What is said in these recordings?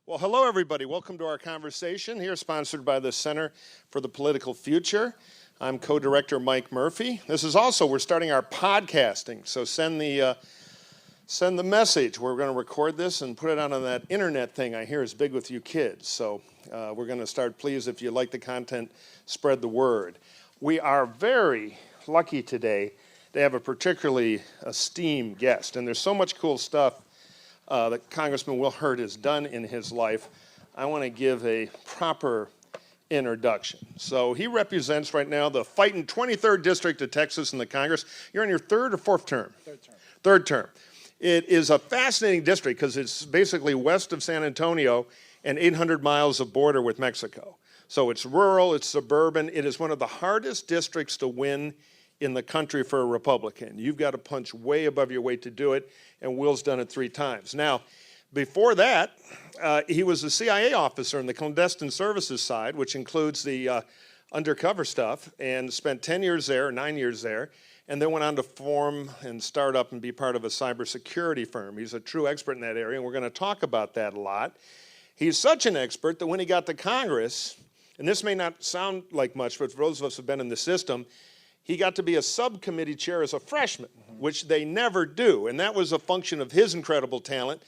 Well, hello, everybody. Welcome to our conversation here, sponsored by the Center for the Political Future. I'm co-director Mike Murphy. This is also, we're starting our podcasting, so send the message. We're going to record this and put it out on that internet thing I hear is big with you kids. So we're going to start. Please, if you like the content, spread the word. We are very lucky today to have a particularly esteemed guest, and there's so much cool stuff that Congressman Will Hurd has done in his life. I want to give a proper introduction. So he represents right now the fighting 23rd District of Texas in the Congress. You're in your third or fourth term? Third term. Third term. It is a fascinating district because it's basically west of San Antonio and 800 miles of border with Mexico. So it's rural, it's suburban. It is one of the hardest districts to win in the country for a Republican. You've got to punch way above your weight to do it, and Will's done it 3 times. Now, before that, he was a CIA officer in the clandestine services side, which includes the undercover stuff, and spent 10 years there, 9 years there, and then went on to form and start up and be part of a cybersecurity firm. He's a true expert in that area, and we're going to talk about that a lot. He's such an expert that when he got to Congress, and this may not sound like much, but for those of us who've been in the system, he got to be a subcommittee chair as a freshman, which they never do. And that was a function of his incredible talent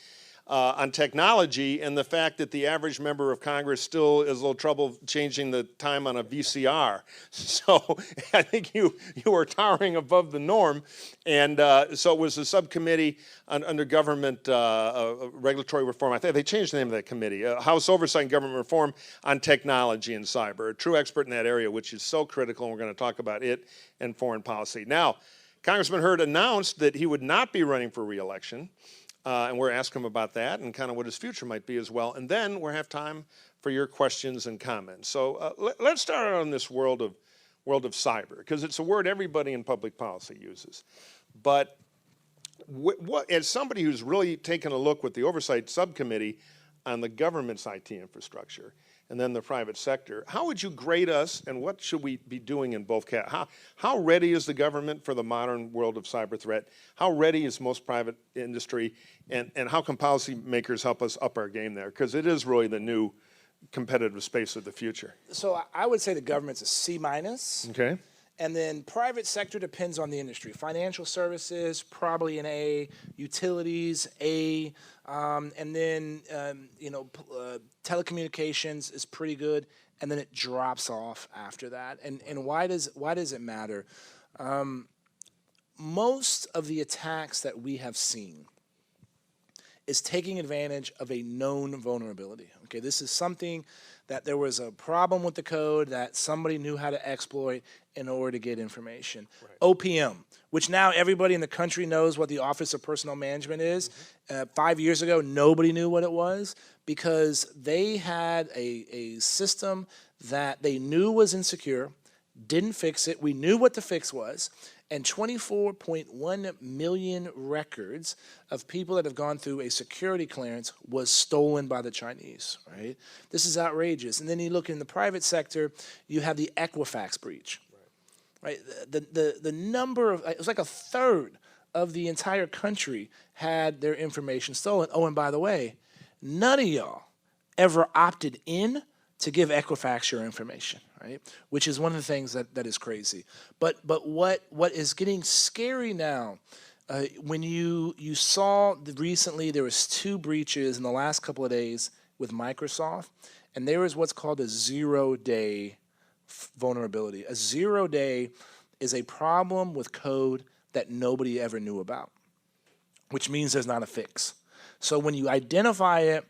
on technology and the fact that the average member of Congress still has a little trouble changing the time on a VCR. So I think you were towering above the norm. And so it was a subcommittee under government regulatory reform. I think they changed the name of that committee, House Oversight and Government Reform on Technology and Cyber, a true expert in that area, which is so critical, and we're going to talk about it and foreign policy. Now, Congressman Hurd announced that he would not be running for re-election. And we're asking him about that and kind of what his future might be as well. And then we'll have time for your questions and comments. So let's start out on this world of cyber, because it's a word everybody in public policy uses. But as somebody who's really taken a look with the Oversight Subcommittee on the government's IT infrastructure and then the private sector, how would you grade us, and what should we be doing in both categories? How ready is the government for the modern world of cyber threat? How ready is most private industry? And how can policymakers help us up our game there? Because it is really the new competitive space of the future. So I would say the government's a C-. Okay. And then private sector depends on the industry. Financial services, probably an A. Utilities, A. And then, telecommunications is pretty good. And then it drops off after that. And why does it matter? Most of the attacks that we have seen is taking advantage of a known vulnerability. Okay, this is something that there was a problem with the code that somebody knew how to exploit in order to get information. Right. OPM, which now everybody in the country knows what the Office of Personnel Management is. 5 years ago, nobody knew what it was because they had a system that they knew was insecure, didn't fix it. We knew what the fix was. And 24.1 million records of people that have gone through a security clearance was stolen by the Chinese, right? This is outrageous. And then you look in the private sector, you have the Equifax breach, right? The number of, it was like a third of the entire country had their information stolen. Oh, and by the way, none of y'all ever opted in to give Equifax your information, right? Which is one of the things that is crazy. But what is getting scary now, when you saw recently there was 2 breaches in the last couple of days with Microsoft, and there is what's called a 0-day vulnerability. A 0-day is a problem with code that nobody ever knew about, which means there's not a fix. So when you identify it,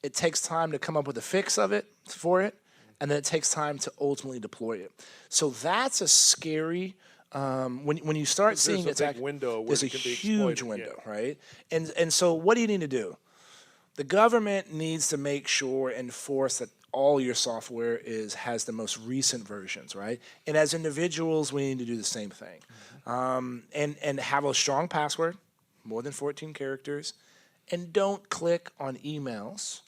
it takes time to come up with a fix for it, and then it takes time to ultimately deploy it. So that's a scary, when you start seeing there's a big window where there's a it can be huge window, right? And so what do you need to do? The government needs to make sure and enforce that all your software has the most recent versions, right? And as individuals, we need to do the same thing. And have a strong password, more than 14 characters, and don't click on emails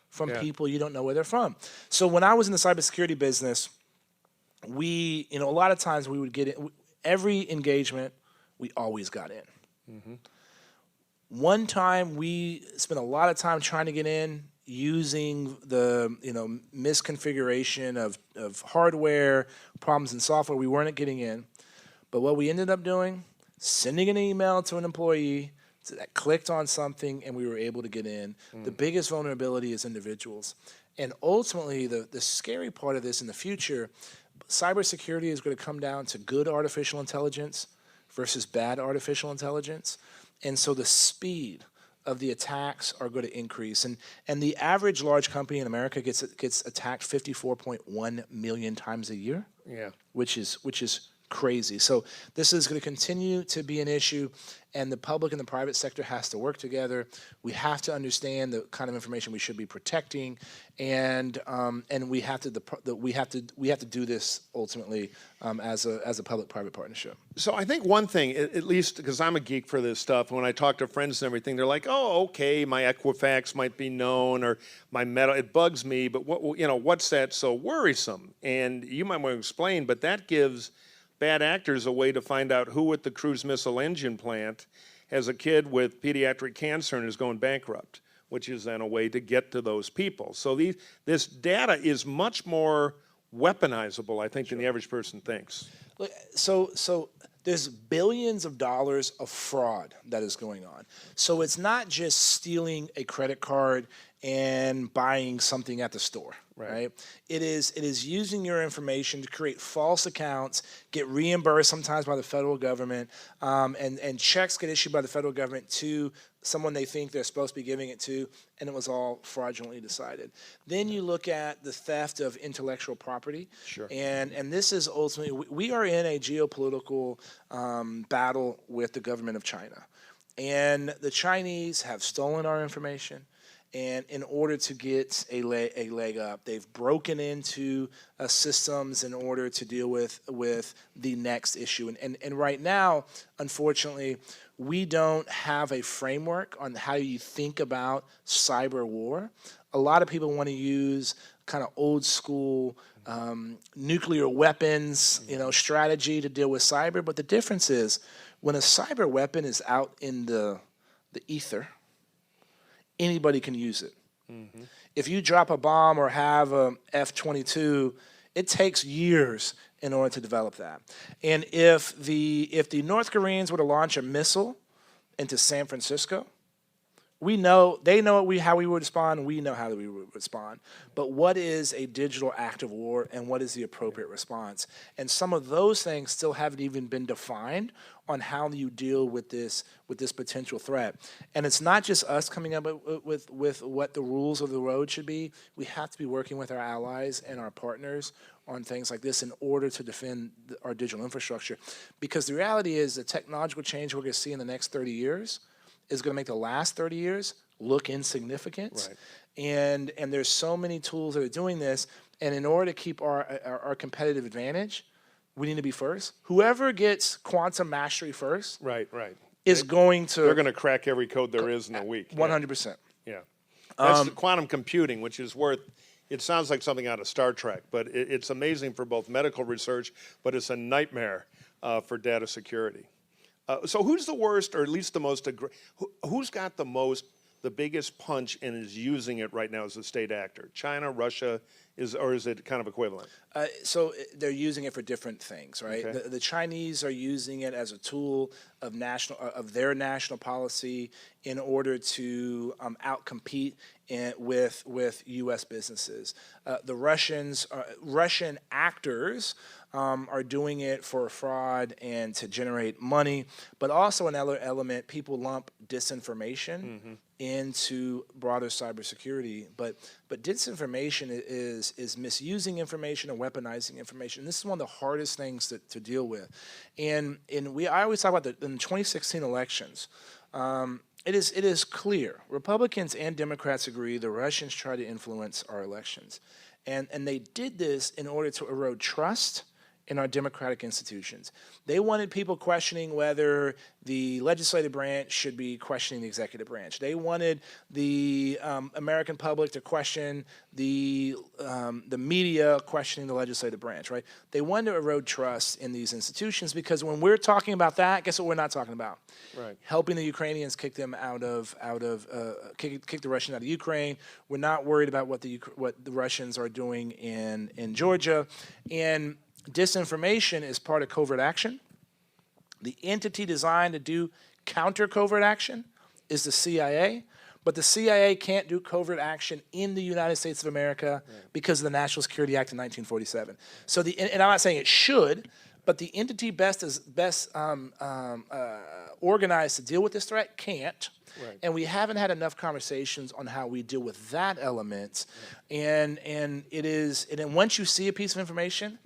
from people you don't know where they're from. So when I was in the cybersecurity business, a lot of times we would get in, every engagement, we always got in. One time we spent a lot of time trying to get in, using the misconfiguration of hardware, problems in software. We weren't getting in. But what we ended up doing, sending an email to an employee that clicked on something and we were able to get in. The biggest vulnerability is individuals. And ultimately, the scary part of this in the future, cybersecurity is going to come down to good artificial intelligence versus bad artificial intelligence. And so the speed of the attacks are going to increase. And the average large company in America gets attacked 54.1 million times a year. Yeah. Which is crazy. So this is going to continue to be an issue, and the public and the private sector has to work together. We have to understand the kind of information we should be protecting, and we have to do this ultimately as a public-private partnership. So I think one thing, at least because I'm a geek for this stuff, when I talk to friends and everything, they're like, "Oh, okay, my Equifax might be known, or my metal, it bugs me, but what's that so worrisome?" And you might want to explain, but that gives bad actors a way to find out who at the cruise missile engine plant has a kid with pediatric cancer and is going bankrupt, which is then a way to get to those people. So this data is much more weaponizable, I think, than the average person thinks. So there's billions of dollars of fraud that is going on. So it's not just stealing a credit card and buying something at the store, right? It is using your information to create false accounts, get reimbursed sometimes by the federal government, and checks get issued by the federal government to someone they think they're supposed to be giving it to, and it was all fraudulently decided. Then you look at the theft of intellectual property. Sure. And this is ultimately, we are in a geopolitical battle with the government of China. And the Chinese have stolen our information. And in order to get a leg up, they've broken into systems in order to deal with the next issue. And right now, unfortunately, we don't have a framework on how you think about cyber war. A lot of people want to use kind of old school nuclear weapons, strategy to deal with cyber. But the difference is when a cyber weapon is out in the ether, anybody can use it. Mm-hmm. If you drop a bomb or have a F-22, it takes years in order to develop that. And if the North Koreans were to launch a missile into San Francisco, they know how we would respond, we know how we would respond. But what is a digital act of war, and what is the appropriate response? And some of those things still haven't even been defined on how you deal with this potential threat. And it's not just us coming up with what the rules of the road should be. We have to be working with our allies and our partners on things like this in order to defend our digital infrastructure. Because the reality is the technological change we're going to see in the next 30 years is going to make the last 30 years look insignificant. Right. And there's so many tools that are doing this. And in order to keep our competitive advantage, we need to be first. Whoever gets quantum mastery first, is going to. They're going to crack every code there is in a week. 100%. Yeah. That's the quantum computing, which is worth. It sounds like something out of Star Trek, but it's amazing for both medical research, but it's a nightmare for data security. So who's the worst, or at least the most, who's got the biggest punch and is using it right now as a state actor? China, Russia, or is it kind of equivalent? So they're using it for different things, right? Okay. The Chinese are using it as a tool of their national policy in order to outcompete with U.S. businesses. The Russian actors are doing it for fraud and to generate money, but also another element, people lump disinformation into broader cybersecurity, but disinformation is misusing information and weaponizing information. And this is one of the hardest things to deal with. And I always talk about in the 2016 elections, it is clear, Republicans and Democrats agree the Russians try to influence our elections. And they did this in order to erode trust in our democratic institutions. They wanted people questioning whether the legislative branch should be questioning the executive branch. They wanted the American public to question the media questioning the legislative branch, right? They wanted to erode trust in these institutions because when we're talking about that, guess what we're not talking about? Right. Helping the Ukrainians kick them kick the Russians out of Ukraine. We're not worried about what the Russians are doing in Georgia. And disinformation is part of covert action. The entity designed to do counter covert action is the CIA, but the CIA can't do covert action in the United States of America because of the National Security Act of 1947. So and I'm not saying it should, but the entity best organized to deal with this threat can't. Right. And we haven't had enough conversations on how we deal with that element. Right. And then once you see a piece of information,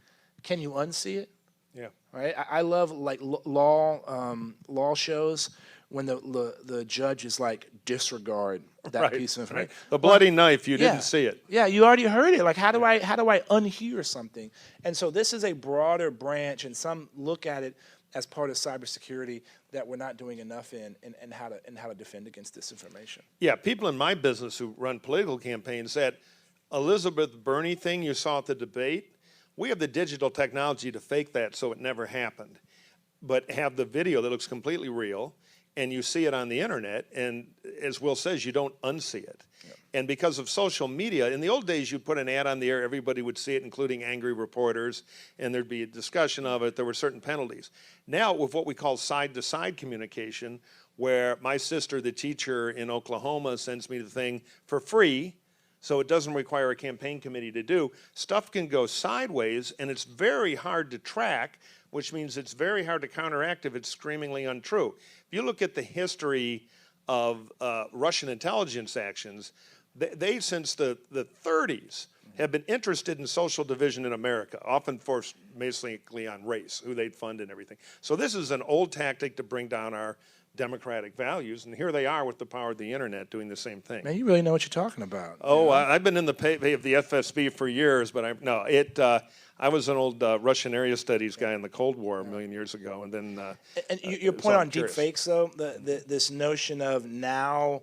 can you unsee it? Yeah. Right. I love like law shows when the judge is like disregard that piece of information. Right. The bloody knife, you didn't see it. Yeah, you already heard it. Like how do I unhear something? And so this is a broader branch, and some look at it as part of cybersecurity that we're not doing enough in how to defend against disinformation. Yeah, people in my business who run political campaigns said, Elizabeth Bernie thing you saw at the debate, we have the digital technology to fake that so it never happened, but have the video that looks completely real, and you see it on the internet, and as Will says, you don't unsee it. Yep. And because of social media, in the old days, you'd put an ad on the air, everybody would see it, including angry reporters, and there'd be a discussion of it. There were certain penalties. Now, with what we call side-to-side communication, where my sister, the teacher in Oklahoma, sends me the thing for free, so it doesn't require a campaign committee to do, stuff can go sideways, and it's very hard to track, which means it's very hard to counteract if it's screamingly untrue. If you look at the history of Russian intelligence actions, they since the 30s, have been interested in social division in America, often forced basically on race, who they'd fund and everything. So this is an old tactic to bring down our democratic values, and here they are with the power of the internet doing the same thing. Man, you really know what you're talking about. Oh, I've been in the pay of the FSB for years, but I was an old Russian area studies guy in the Cold War a million years ago, and then. And your point on deep fakes, though, this notion of now,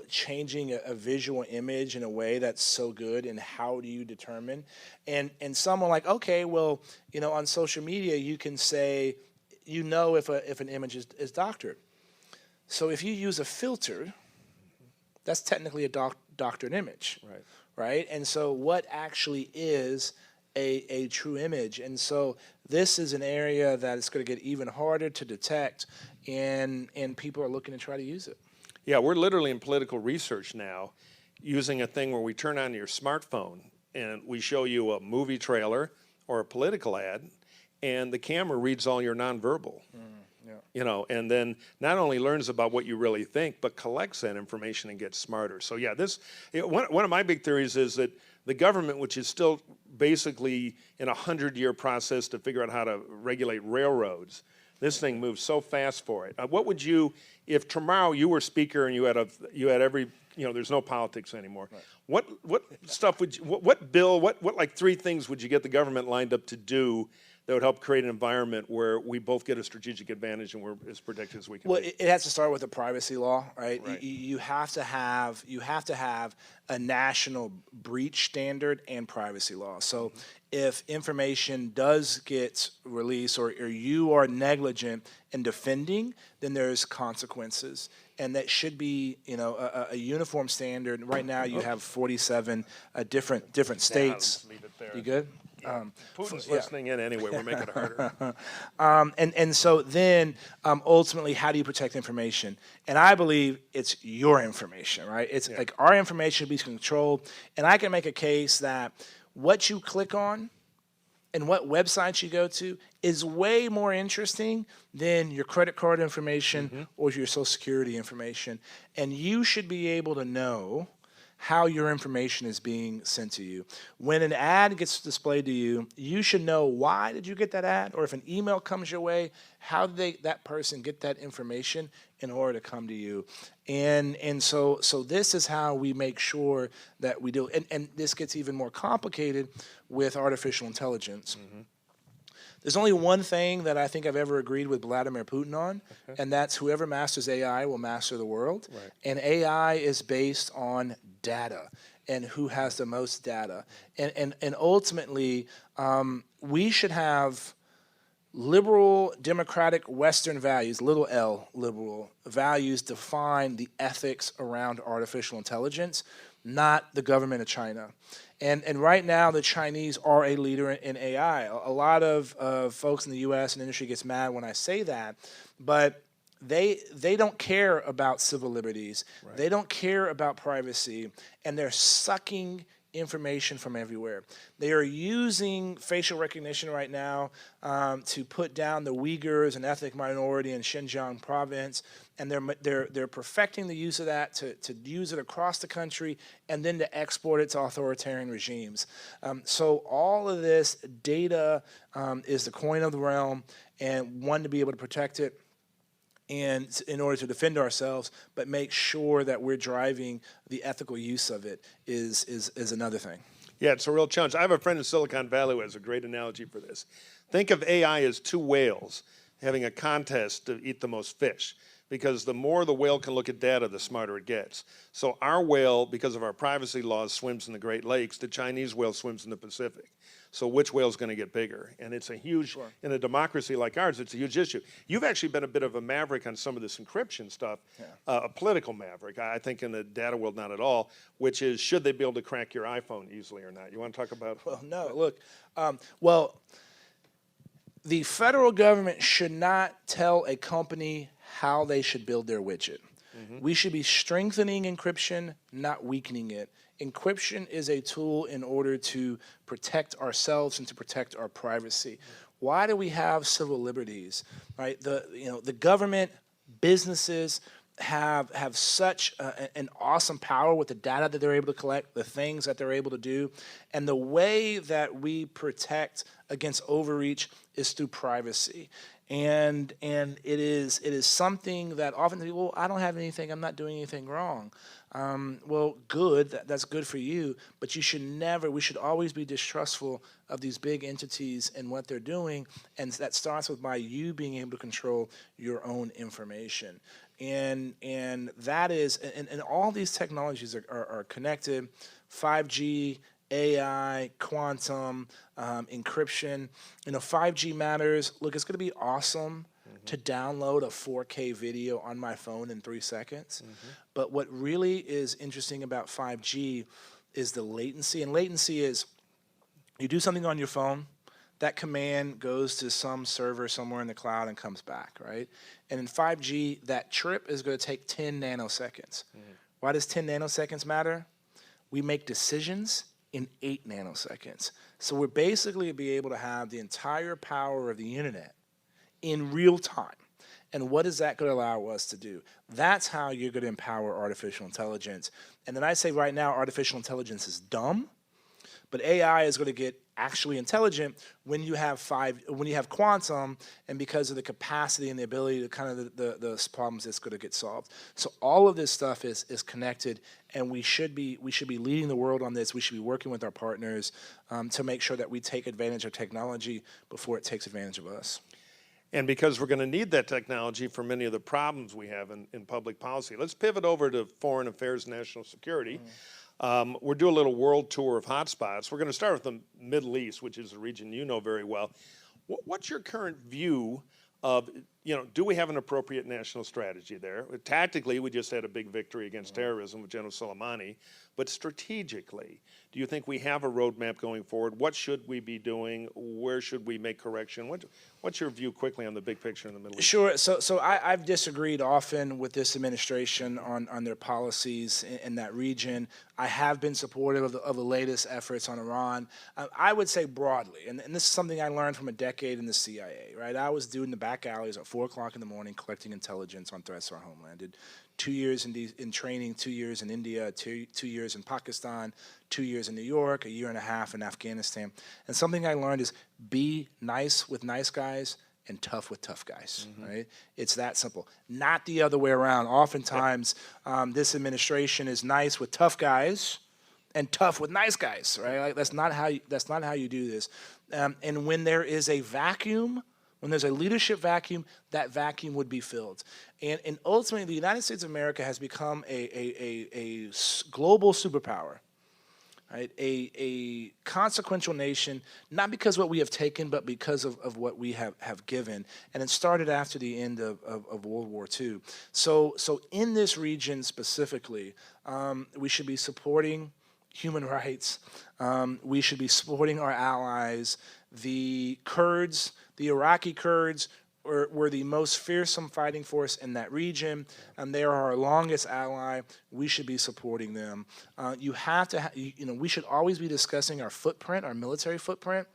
changing a visual image in a way that's so good, and how do you determine? And someone like, okay, well, on social media you can say, if an image is doctored. So if you use a filter, that's technically a doctored image, right? And so what actually is a true image? And so this is an area that is going to get even harder to detect, and people are looking to try to use it. Yeah, we're literally in political research now using a thing where we turn on your smartphone and we show you a movie trailer or a political ad, and the camera reads all your nonverbal. And then not only learns about what you really think, but collects that information and gets smarter. So yeah, one of my big theories is that the government, which is still basically in a 100-year process to figure out how to regulate railroads, this thing moves so fast for it. What would you, if tomorrow you were speaker and you had every, there's no politics anymore. Right. What stuff would you, what bill, what like 3 things would you get the government lined up to do that would help create an environment where we both get a strategic advantage and we're as protected as we can? Well, it has to start with a privacy law, right? You have to have a national breach standard and privacy law. So if information does get released or you are negligent in defending, then there's consequences. And that should be, a uniform standard. Right now you have 47 different states. Leave it there. You good? Putin's listening in anyway. We're making it harder. And so then ultimately, how do you protect information? And I believe it's your information, right? It's like our information should be controlled. And I can make a case that what you click on and what websites you go to is way more interesting than your credit card information or your Social Security information. And you should be able to know how your information is being sent to you. When an ad gets displayed to you, you should know why did you get that ad, or if an email comes your way, how did that person get that information in order to come to you? And so this is how we make sure that we do. And this gets even more complicated with artificial intelligence. There's only one thing that I think I've ever agreed with Vladimir Putin on, and that's whoever masters AI will master the world. Right. And AI is based on data and who has the most data. And ultimately, we should have liberal, democratic, Western values, little l, liberal values define the ethics around artificial intelligence, not the government of China. And right now, the Chinese are a leader in AI. A lot of folks in the U.S. and industry gets mad when I say that, but they don't care about civil liberties. Right. They don't care about privacy, and they're sucking information from everywhere. They are using facial recognition right now to put down the Uyghurs, an ethnic minority in Xinjiang province, and they're perfecting the use of that to use it across the country and then to export it to authoritarian regimes. So all of this data is the coin of the realm, and one, to be able to protect it, and in order to defend ourselves, but make sure that we're driving the ethical use of it is another thing. Yeah, it's a real challenge. I have a friend in Silicon Valley who has a great analogy for this. Think of AI as two whales having a contest to eat the most fish, because the more the whale can look at data, the smarter it gets. So our whale, because of our privacy laws, swims in the Great Lakes. The Chinese whale swims in the Pacific. So which whale's going to get bigger? And it's a huge, in a democracy like ours, it's a huge issue. You've actually been a bit of a maverick on some of this encryption stuff, a political maverick. I think in the data world, not at all, which is, should they be able to crack your iPhone easily or not? You want to talk about? Well, no, look, the federal government should not tell a company how they should build their widget. We should be strengthening encryption, not weakening it. Encryption is a tool in order to protect ourselves and to protect our privacy. Why do we have civil liberties? Right? The government, businesses have such an awesome power with the data that they're able to collect, the things that they're able to do, and the way that we protect against overreach is through privacy. And it is something that often people, well, I don't have anything, I'm not doing anything wrong. Well, good, that's good for you, but we should always be distrustful of these big entities and what they're doing, and that starts with by you being able to control your own information. And that is, and all these technologies are connected, 5G, AI, quantum, encryption. 5G matters. Look, it's going to be awesome to download a 4K video on my phone in 3 seconds. But what really is interesting about 5G is the latency. And latency is, you do something on your phone, that command goes to some server somewhere in the cloud and comes back, right? And in 5G, that trip is going to take 10 nanoseconds. Why does 10 nanoseconds matter? We make decisions in 8 nanoseconds. So we're basically be able to have the entire power of the internet in real time. And what is that going to allow us to do? That's how you're going to empower artificial intelligence. And then I say right now, artificial intelligence is dumb, but AI is going to get actually intelligent when you have quantum, and because of the capacity and the ability to kind of the problems that's going to get solved. So all of this stuff is connected, and we should be leading the world on this. We should be working with our partners to make sure that we take advantage of technology before it takes advantage of us. And because we're going to need that technology for many of the problems we have in public policy. Let's pivot over to foreign affairs and national security. We're doing a little world tour of hotspots. We're going to start with the Middle East, which is a region you know very well. What's your current view of, do we have an appropriate national strategy there? Tactically, we just had a big victory against terrorism with General Soleimani. But strategically, do you think we have a roadmap going forward? What should we be doing? Where should we make correction? What's your view quickly on the big picture in the Middle East? Sure. So I've disagreed often with this administration on their policies in that region. I have been supportive of the latest efforts on Iran. I would say broadly, and this is something I learned from a decade in the CIA, right? I was doing the back alleys at 4 o'clock in the morning collecting intelligence on threats to our homeland. Did 2 years in training, 2 years in India, 2 years in Pakistan, 2 years in New York, 1.5 years in Afghanistan. And something I learned is be nice with nice guys and tough with tough guys, right? It's that simple. Not the other way around. Oftentimes, this administration is nice with tough guys and tough with nice guys, right? Like that's not how you do this. And when there is a vacuum, when there's a leadership vacuum, that vacuum would be filled. And ultimately, the United States of America has become a global superpower, right? A consequential nation, not because of what we have taken, but because of what we have given. And it started after the end of World War II. So in this region specifically, we should be supporting human rights. We should be supporting our allies. The Kurds, the Iraqi Kurds, were the most fearsome fighting force in that region, and they are our longest ally. We should be supporting them. You have to, we should always be discussing our footprint, our military footprint.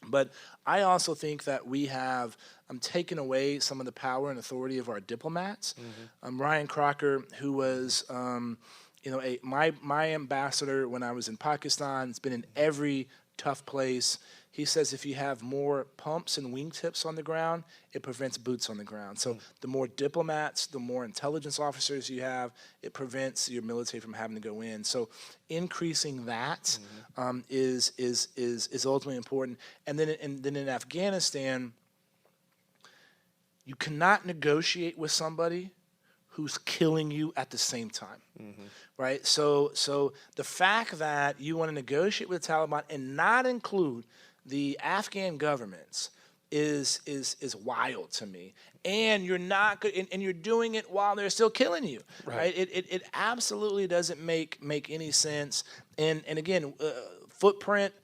But I also think that we have taken away some of the power and authority of our diplomats. Ryan Crocker, who was, my ambassador when I was in Pakistan, has been in every tough place. He says if you have more pumps and wingtips on the ground, it prevents boots on the ground. So the more diplomats, the more intelligence officers you have, it prevents your military from having to go in. So increasing that is ultimately important. And then in Afghanistan, you cannot negotiate with somebody who's killing you at the same time, right? So the fact that you want to negotiate with the Taliban and not include the Afghan governments is wild to me. And you're not good, and you're doing it while they're still killing you, right? It absolutely doesn't make any sense. And again, footprint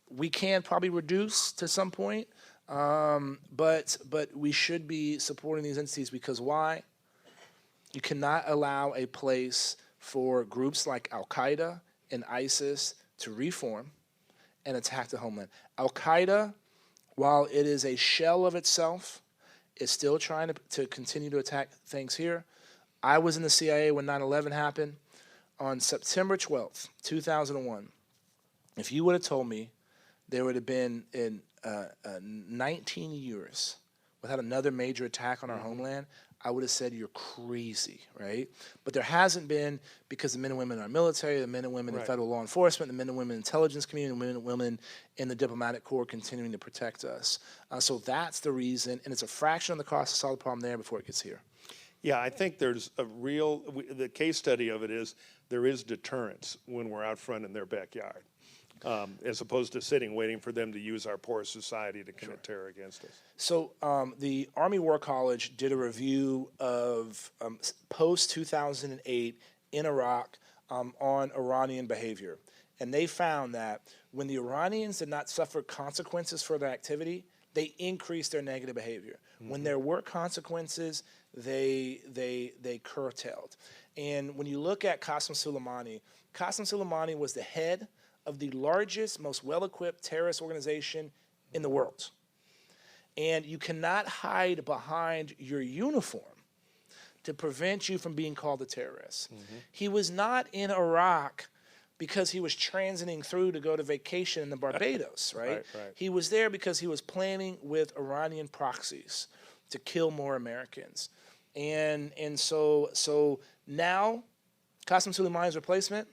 we can probably reduce to some point, but we should be supporting these entities because why? You cannot allow a place for groups like Al-Qaeda and ISIS to reform and attack the homeland. Al-Qaeda, while it is a shell of itself, is still trying to continue to attack things here. I was in the CIA when 9/11 happened. On September 12th, 2001, if you would have told me there would have been in 19 years without another major attack on our homeland, I would have said you're crazy, right? But there hasn't been because the men and women in our military, the men and women in federal law enforcement, the men and women in the intelligence community, the men and women in the diplomatic corps continuing to protect us. So that's the reason, and it's a fraction of the cost to solve the problem there before it gets here. Yeah, I think there's the case study of it is there is deterrence when we're out front in their backyard. As opposed to sitting waiting for them to use our poor society to commit terror against us. So the Army War College did a review of post-2008 in Iraq on Iranian behavior. And they found that when the Iranians did not suffer consequences for their activity, they increased their negative behavior. When there were consequences, they curtailed. And when you look at Qasem Soleimani was the head of the largest, most well-equipped terrorist organization in the world. And you cannot hide behind your uniform to prevent you from being called a terrorist. He was not in Iraq because he was transiting through to go to vacation in the Barbados, right? He was there because he was planning with Iranian proxies to kill more Americans. And so now, Qasem Soleimani's replacement,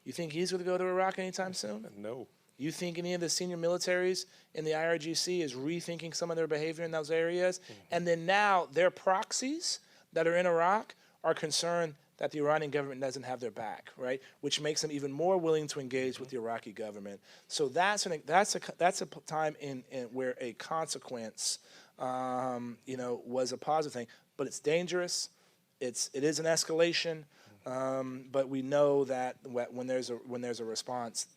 you think he's going to go to Iraq anytime soon? No. You think any of the senior militaries in the IRGC is rethinking some of their behavior in those areas? And then now their proxies that are in Iraq are concerned that the Iranian government doesn't have their back, right? Which makes them even more willing to engage with the Iraqi government. So that's a time in where a consequence, was a positive thing. But it's dangerous. It is an escalation. But we know that when there's a response,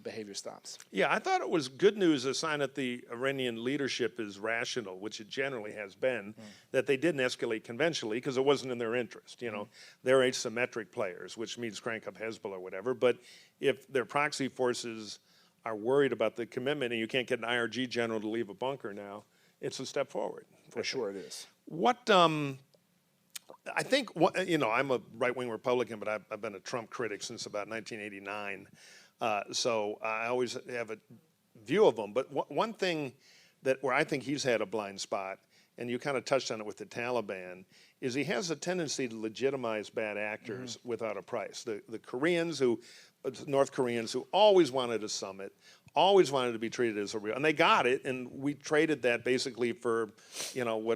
behavior stops. Yeah, I thought it was good news, a sign that the Iranian leadership is rational, which it generally has been, that they didn't escalate conventionally because it wasn't in their interest. They're asymmetric players, which means crank up Hezbollah or whatever. But if their proxy forces are worried about the commitment and you can't get an IRG general to leave a bunker now, it's a step forward. For sure it is. What I think, I'm a right-wing Republican, but I've been a Trump critic since about 1989. So I always have a view of him. But one thing where I think he's had a blind spot and you kind of touched on it with the Taliban, is he has a tendency to legitimize bad actors without a price. The Koreans North Koreans who always wanted a summit, always wanted to be treated as a real, and they got it, and we traded that basically for,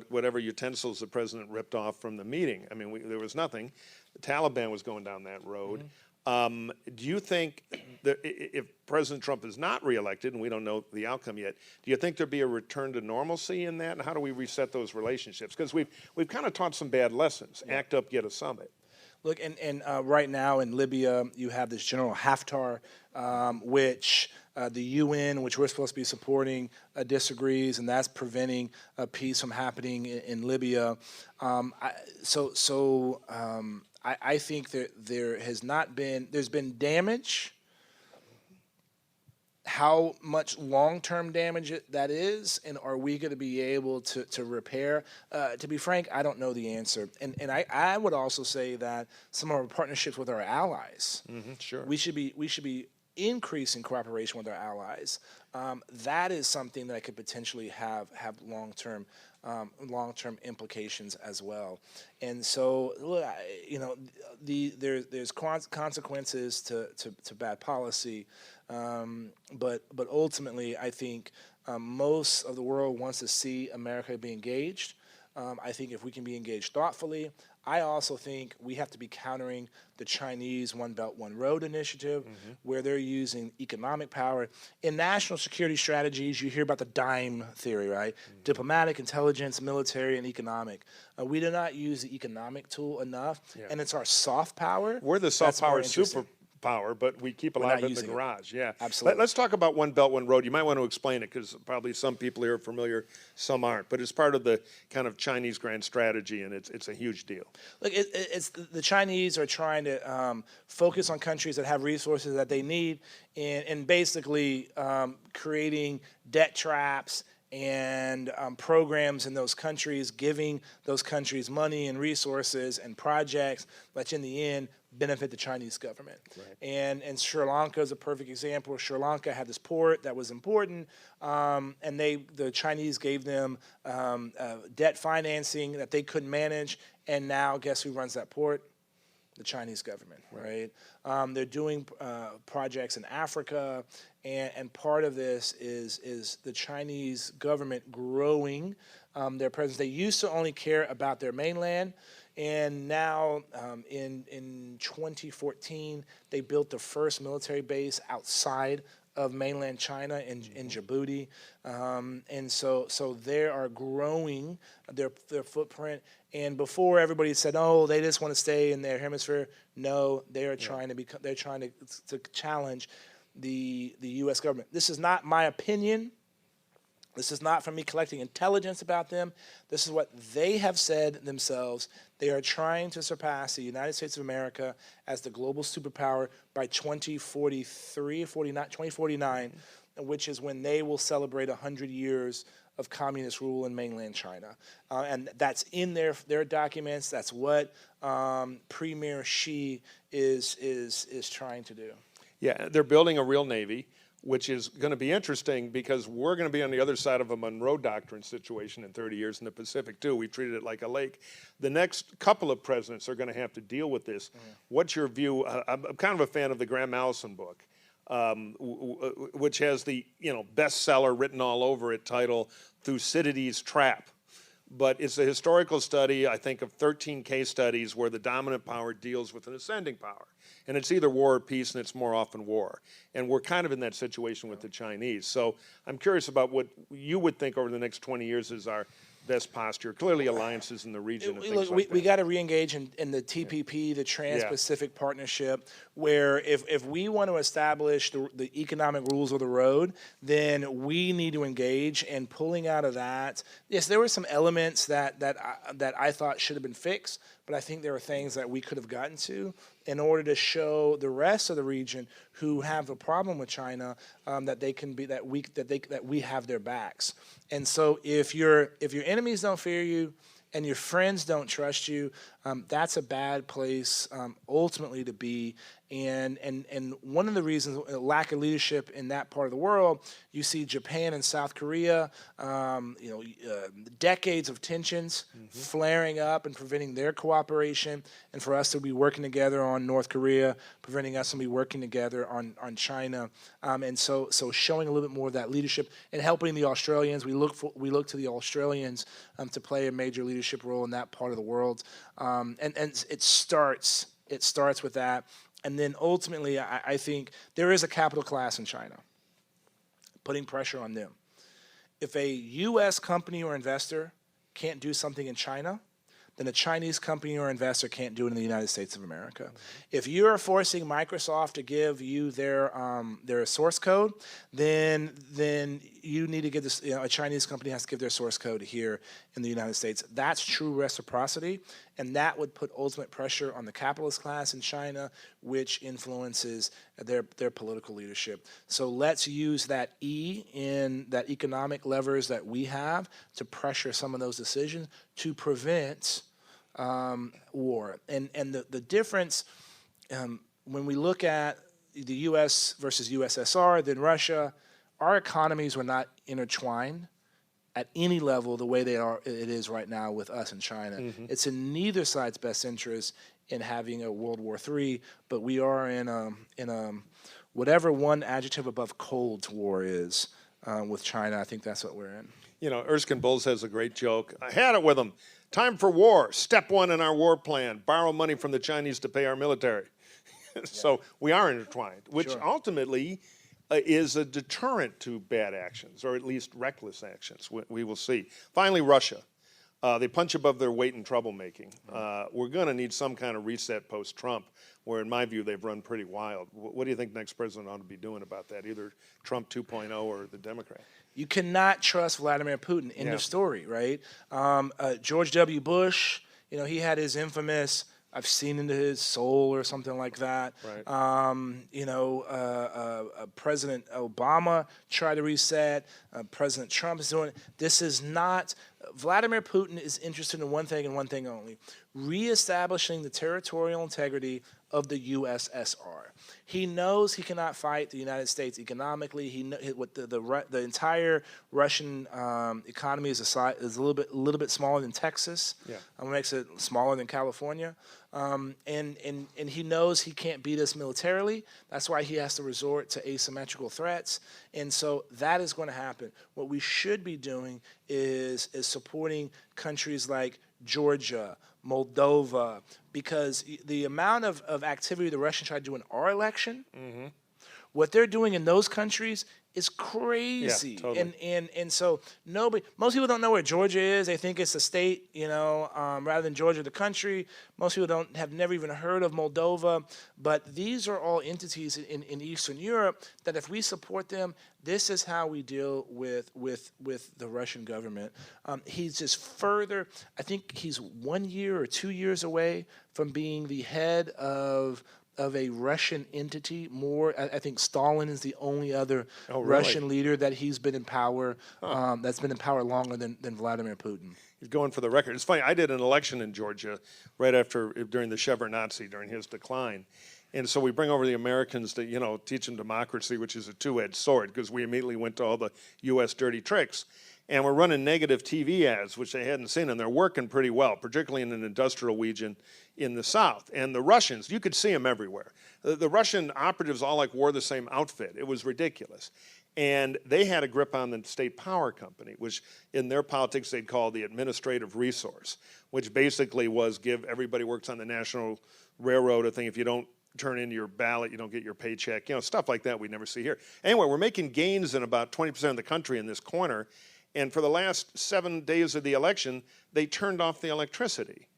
whatever utensils the president ripped off from the meeting. I mean, there was nothing. The Taliban was going down that road. Do you think that if President Trump is not reelected, and we don't know the outcome yet, do you think there'd be a return to normalcy in that? And how do we reset those relationships? Because we've kind of taught some bad lessons. Act up, get a summit. Look, and right now in Libya, you have this General Haftar, which the UN, which we're supposed to be supporting, disagrees, and that's preventing peace from happening in Libya. I think that there's been damage. How much long-term damage that is, and are we going to be able to repair? To be frank, I don't know the answer. And I would also say that some of our partnerships with our allies, Sure, we should be increasing cooperation with our allies. That is something that could potentially have long-term implications as well. And so, there's consequences to bad policy. But ultimately, I think most of the world wants to see America be engaged. I think if we can be engaged thoughtfully, I also think we have to be countering the Chinese One Belt, One Road initiative, where they're using economic power. In national security strategies, you hear about the dime theory, right? Diplomatic, intelligence, military, and economic. We do not use the economic tool enough, and it's our soft power. We're the soft power superpower, but we keep a lot of it in the garage. Yeah, absolutely. Let's talk about One Belt, One Road. You might want to explain it because probably some people here are familiar, some aren't. But it's part of the kind of Chinese grand strategy, and it's a huge deal. Look, it's the Chinese are trying to focus on countries that have resources that they need, and basically creating debt traps and programs in those countries, giving those countries money and resources and projects, which in the end benefit the Chinese government. Right. And Sri Lanka is a perfect example. Sri Lanka had this port that was important, and the Chinese gave them debt financing that they couldn't manage, and now guess who runs that port? The Chinese government, right? They're doing projects in Africa, and part of this is the Chinese government growing their presence. They used to only care about their mainland, and now in 2014, they built the first military base outside of mainland China in Djibouti, and so they are growing their footprint. And before everybody said, "Oh, they just want to stay in their hemisphere," no, they are trying to challenge the U.S. government. This is not my opinion. This is not from me collecting intelligence about them. This is what they have said themselves. They are trying to surpass the United States of America as the global superpower by 2049, which is when they will celebrate 100 years of communist rule in mainland China. And that's in their documents. That's what Premier Xi is trying to do. Yeah, they're building a real Navy, which is going to be interesting because we're going to be on the other side of a Monroe Doctrine situation in 30 years in the Pacific, too. We've treated it like a lake. The next couple of presidents are going to have to deal with this. What's your view? I'm kind of a fan of the Graham Allison book, which has the bestseller written all over it title, Thucydides' Trap. But it's a historical study, I think, of 13 case studies where the dominant power deals with an ascending power. And it's either war or peace, and it's more often war. And we're kind of in that situation with the Chinese. So I'm curious about what you would think over the next 20 years is our best posture. Clearly alliances in the region and things like that. We got to reengage in the TPP, the Trans-Pacific Partnership, where if we want to establish the economic rules of the road, then we need to engage. And pulling out of that, yes, there were some elements that I thought should have been fixed, but I think there are things that we could have gotten to in order to show the rest of the region who have a problem with China that we have their backs. And so if your enemies don't fear you and your friends don't trust you, that's a bad place ultimately to be. And one of the reasons, lack of leadership in that part of the world, you see Japan and South Korea, decades of tensions flaring up and preventing their cooperation, and for us to be working together on North Korea, preventing us from be working together on China, and so showing a little bit more of that leadership and helping the Australians. We look to the Australians to play a major leadership role in that part of the world, and it starts with that. And then ultimately, I think there is a capital class in China, putting pressure on them. If a U.S. company or investor can't do something in China, then a Chinese company or investor can't do it in the United States of America. Mm-hmm. If you're forcing Microsoft to give you their source code, then you need to give this. A Chinese company has to give their source code here in the United States. That's true reciprocity, and that would put ultimate pressure on the capitalist class in China, which influences their political leadership. So let's use that in that economic levers that we have to pressure some of those decisions to prevent war. And the difference when we look at the U.S. versus USSR, then Russia, our economies were not intertwined at any level the way it is right now with us and China. Mm-hmm. It's in neither side's best interest in having a World War III, but we are in a whatever one adjective above Cold War is with China. I think that's what we're in. Erskine Bowles has a great joke. I had it with him. Time for war. Step one in our war plan: borrow money from the Chinese to pay our military. So we are intertwined, which ultimately is a deterrent to bad actions, or at least reckless actions. We will see. Finally, Russia. They punch above their weight in troublemaking. We're going to need some kind of reset post-Trump, where, in my view, they've run pretty wild. What do you think the next president ought to be doing about that, either Trump 2.0 or the Democrat? You cannot trust Vladimir Putin. End of story, right? George W. Bush, he had his infamous "I've seen into his soul" or something like that. Right. President Obama tried to reset. President Trump is doing it. This is not. Vladimir Putin is interested in one thing and one thing only: reestablishing the territorial integrity of the USSR. He knows he cannot fight the United States economically. The entire Russian economy is a little bit smaller than Texas. Yeah, makes it smaller than California. And he knows he can't beat us militarily. That's why he has to resort to asymmetrical threats. And so that is going to happen. What we should be doing is supporting countries like Georgia, Moldova, because the amount of activity the Russians tried to do in our election, what they're doing in those countries is crazy. Yeah, totally. And so most people don't know where Georgia is. They think it's a state, rather than Georgia, the country. Most people have never even heard of Moldova. But these are all entities in Eastern Europe that if we support them, this is how we deal with the Russian government. He's just further, I think he's 1 year or 2 years away from being the head of a Russian entity. I think Stalin is the only other Russian leader that he's been in power, that's been in power longer than Vladimir Putin. He's going for the record. It's funny, I did an election in Georgia during the Shevardnadze, during his decline. And so we bring over the Americans to, teach them democracy, which is a two-edged sword, because we immediately went to all the U.S. dirty tricks. And we're running negative TV ads, which they hadn't seen, and they're working pretty well, particularly in an industrial region in the South. And the Russians, you could see them everywhere. The Russian operatives all wore the same outfit. It was ridiculous. And they had a grip on the state power company, which in their politics they'd call the administrative resource, which basically was give everybody works on the National Railroad a thing. If you don't turn in your ballot, you don't get your paycheck, stuff like that we never see here. Anyway, we're making gains in about 20% of the country in this corner. And for the last 7 days of the election, they turned off the electricity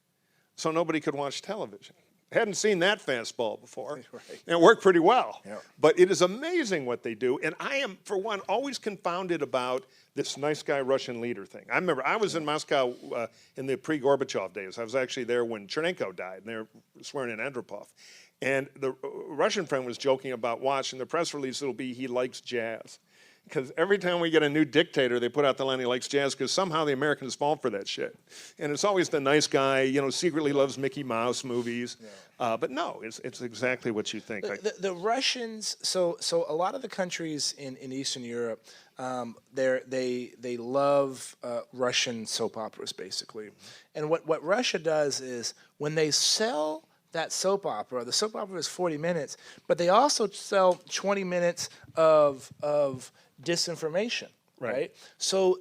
so nobody could watch television. Hadn't seen that fastball before. Right. And it worked pretty well. Yeah. But it is amazing what they do. And I am, for one, always confounded about this nice guy Russian leader thing. I remember I was in Moscow in the pre-Gorbachev days. I was actually there when Chernenko died, and they were swearing in Andropov. And the Russian friend was joking about watching the press release. It'll be he likes jazz. Because every time we get a new dictator, they put out the line he likes jazz because somehow the Americans fall for that shit. And it's always the nice guy, you know, secretly loves Mickey Mouse movies. Yeah. But no, it's exactly what you think. The Russians, so a lot of the countries in Eastern Europe, they love Russian soap operas, basically. And what Russia does is when they sell that soap opera, the soap opera is 40 minutes, but they also sell 20 minutes of disinformation, right? So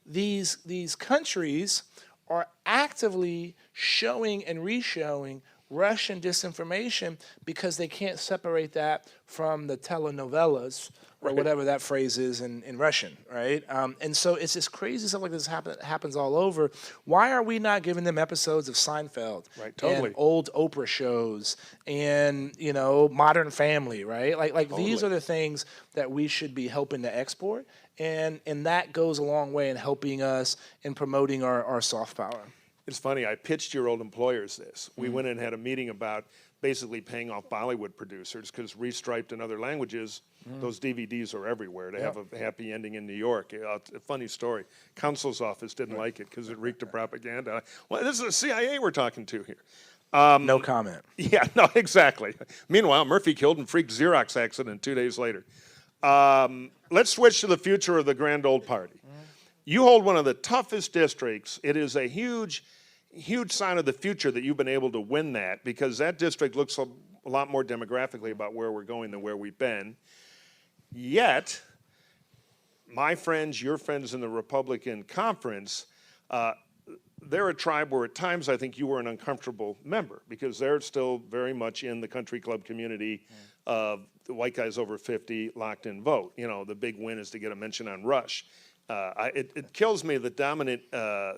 these countries are actively showing and re-showing Russian disinformation because they can't separate that from the telenovelas or whatever that phrase is in Russian, right? And so it's this crazy stuff like this happens all over. Why are we not giving them episodes of Seinfeld and old Oprah shows and, you know, Modern Family, right? Like these are the things that we should be helping to export, and that goes a long way in helping us in promoting our soft power. It's funny, I pitched your old employers this. We went and had a meeting about basically paying off Bollywood producers because restriped in other languages, those DVDs are everywhere. They have a happy ending in New York. A funny story. Counsel's office didn't like it because it reeked of propaganda. Well, this is the CIA we're talking to here. No comment. Yeah, no, exactly. Meanwhile, Murphy killed and freaked Xerox accident 2 days later. Let's switch to the future of the grand old party. You hold one of the toughest districts. It is a huge sign of the future that you've been able to win that, because that district looks a lot more demographically about where we're going than where we've been. Yet, my friends, your friends in the Republican conference, they're a tribe where at times I think you were an uncomfortable member because they're still very much in the country club community of the white guys over 50 locked in vote. You know, the big win is to get a mention on Rush. It kills me the dominant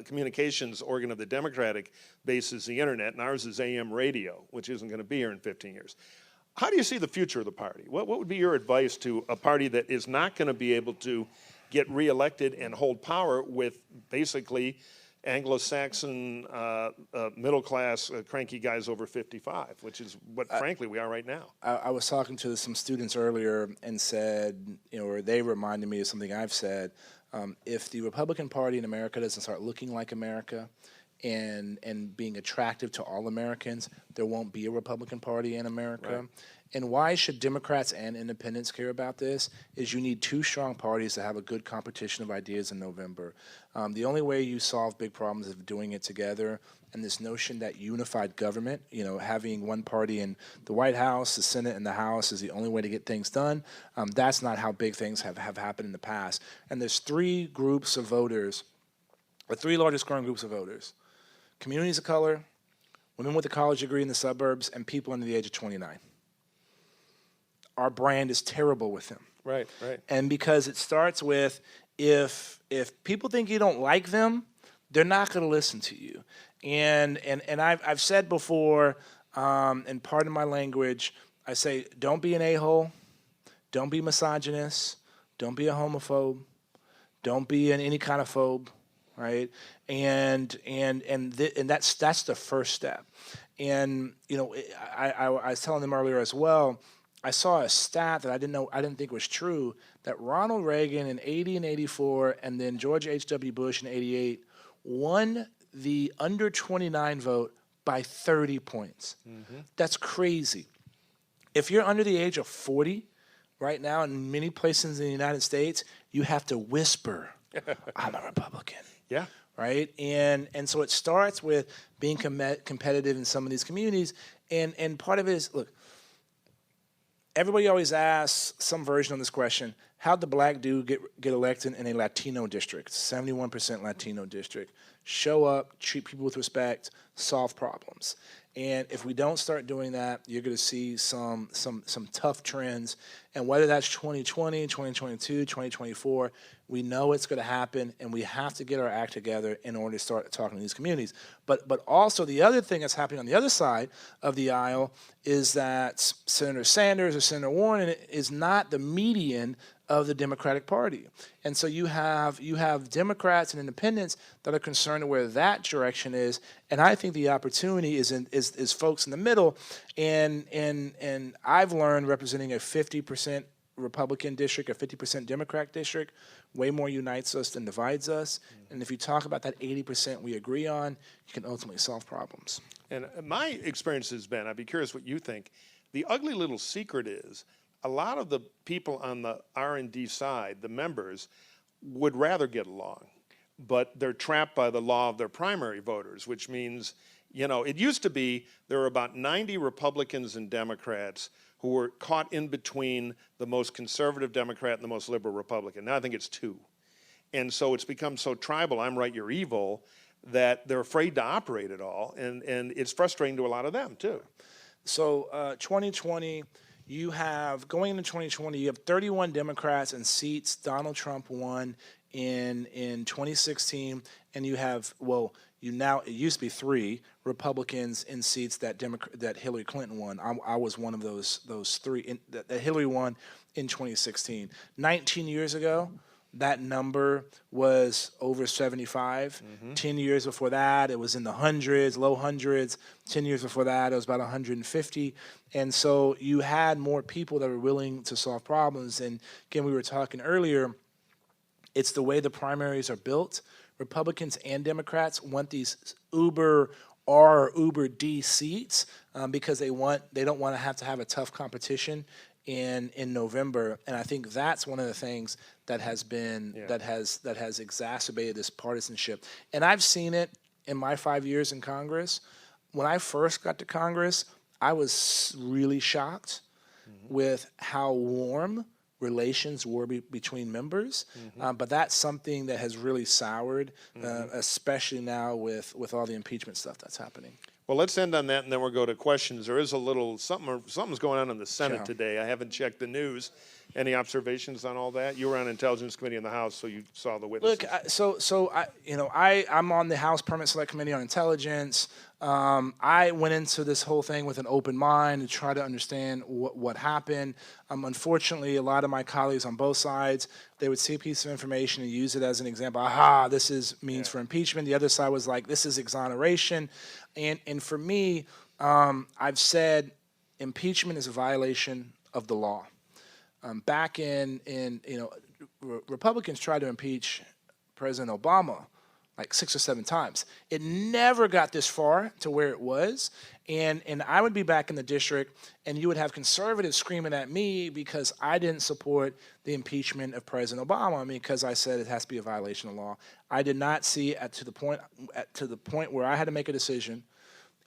communications organ of the Democratic base is the internet, and ours is AM radio, which isn't going to be here in 15 years. How do you see the future of the party? What would be your advice to a party that is not going to be able to get reelected and hold power with basically Anglo-Saxon middle-class cranky guys over 55, which is what, frankly, we are right now? I was talking to some students earlier and said, you know, or they reminded me of something I've said. If the Republican Party in America doesn't start looking like America and being attractive to all Americans, there won't be a Republican Party in America. Right. And why should Democrats and independents care about this is you need two strong parties to have a good competition of ideas in November. The only way you solve big problems is doing it together. And this notion that unified government, you know, having one party in the White House, the Senate, and the House is the only way to get things done, that's not how big things have happened in the past. And there's three groups of voters, the three largest growing groups of voters: communities of color, women with a college degree in the suburbs, and people under the age of 29. Our brand is terrible with them. Right, right. And because it starts with if people think you don't like them, they're not going to listen to you. And I've said before, and pardon my language, I say don't be an a-hole, don't be misogynist, don't be a homophobe, don't be any kind of phobe, right? And that's the first step. And you know, I was telling them earlier as well. I saw a stat that I didn't think was true, that Ronald Reagan in 80 and 84, and then George H.W. Bush in 88 won the under 29 vote by 30 points. Mm-hmm. That's crazy. If you're under the age of 40 right now in many places in the United States, you have to whisper, I'm a Republican. Yeah. Right? And so it starts with being competitive in some of these communities. And part of it is, look, everybody always asks some version of this question: how'd the black dude get elected in a Latino district, 71% Latino district? Show up, treat people with respect, solve problems. And if we don't start doing that, you're going to see some tough trends. And whether that's 2020, 2022, 2024, we know it's going to happen, and we have to get our act together in order to start talking to these communities. But also the other thing that's happening on the other side of the aisle is that Senator Sanders or Senator Warren is not the median of the Democratic Party. And so you have Democrats and independents that are concerned where that direction is, and I think the opportunity is folks in the middle. And I've learned, representing a 50% Republican district, a 50% Democrat district, way more unites us than divides us. And if you talk about that 80% we agree on, you can ultimately solve problems. And my experience has been, I'd be curious what you think, the ugly little secret is a lot of the people on the R&D side, the members, would rather get along, but they're trapped by the law of their primary voters, which means, you know, it used to be there were about 90 Republicans and Democrats who were caught in between the most conservative Democrat and the most liberal Republican. Now I think it's 2. And so it's become so tribal, I'm right, you're evil, that they're afraid to operate at all. And it's frustrating to a lot of them, too. So 2020, you have, going into 2020, you have 31 Democrats in seats. Donald Trump won in 2016, and you have, well, it used to be 3 Republicans in seats that Hillary Clinton won. I was one of those 3 that Hillary won in 2016. 19 years ago, that number was over 75. 10 years before that, it was in the hundreds, low hundreds. 10 years before that, it was about 150. And so you had more people that were willing to solve problems. And again, we were talking earlier, it's the way the primaries are built. Republicans and Democrats want these Uber R or Uber D seats because they don't want to have a tough competition in November. And I think that's one of the things that has been that has exacerbated this partisanship. And I've seen it in my 5 years in Congress. When I first got to Congress, I was really shocked with how warm relations were between members, but that's something that has really soured, especially now with all the impeachment stuff that's happening. Well, let's end on that, and then we'll go to questions. There is a little something's going on in the Senate today. I haven't checked the news. Any observations on all that? You were on Intelligence Committee in the House, so you saw the witnesses. Look, I'm on the House Permanent Select Committee on Intelligence. I went into this whole thing with an open mind to try to understand what happened. Unfortunately, a lot of my colleagues on both sides, they would see a piece of information and use it as an example. Aha, this means for impeachment. The other side was like, this is exoneration. And for me, I've said impeachment is a violation of the law. Back in Republicans tried to impeach President Obama like 6 or 7 times. It never got this far to where it was. And I would be back in the district, and you would have conservatives screaming at me because I didn't support the impeachment of President Obama because I said it has to be a violation of law. I did not see to the point where I had to make a decision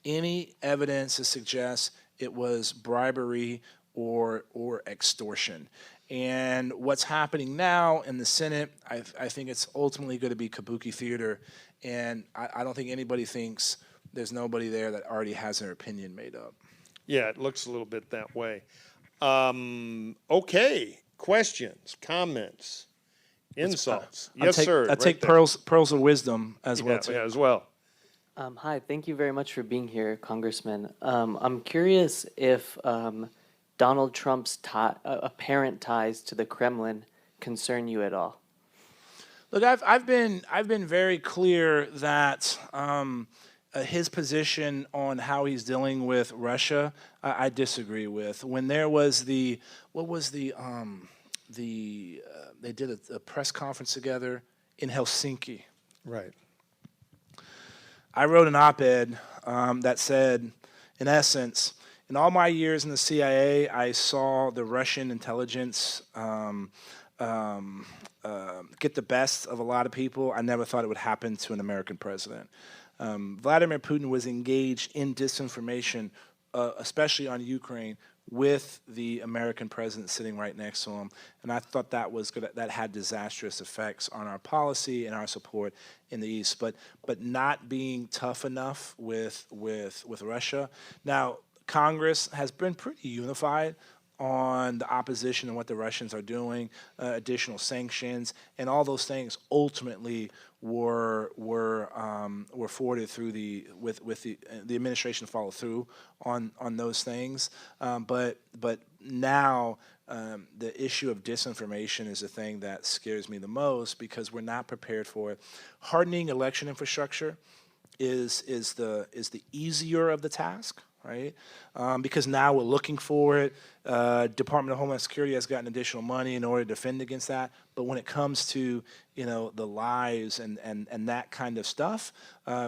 any evidence to suggest it was bribery or extortion. And what's happening now in the Senate, I think it's ultimately going to be kabuki theater, and I don't think anybody thinks there's nobody there that already has their opinion made up. Yeah, it looks a little bit that way. Okay, questions, comments, insults. Yes, sir. I take pearls of wisdom as well, too. Yeah, as well. Hi, thank you very much for being here, Congressman. I'm curious if Donald Trump's apparent ties to the Kremlin concern you at all. Look, I've been very clear that his position on how he's dealing with Russia, I disagree with. When there was they did a press conference together in Helsinki. Right. I wrote an op-ed that said, in essence, in all my years in the CIA, I saw the Russian intelligence get the best of a lot of people. I never thought it would happen to an American president. Vladimir Putin was engaged in disinformation, especially on Ukraine, with the American president sitting right next to him, and I thought that had disastrous effects on our policy and our support in the East. But not being tough enough with Russia. Now, Congress has been pretty unified on the opposition and what the Russians are doing, additional sanctions, and all those things ultimately were forwarded through the administration to follow through on those things. But now the issue of disinformation is the thing that scares me the most because we're not prepared for it. Hardening election infrastructure is the easier of the task, right? Because now we're looking for it. Department of Homeland Security has gotten additional money in order to defend against that. But when it comes to, the lives and that kind of stuff,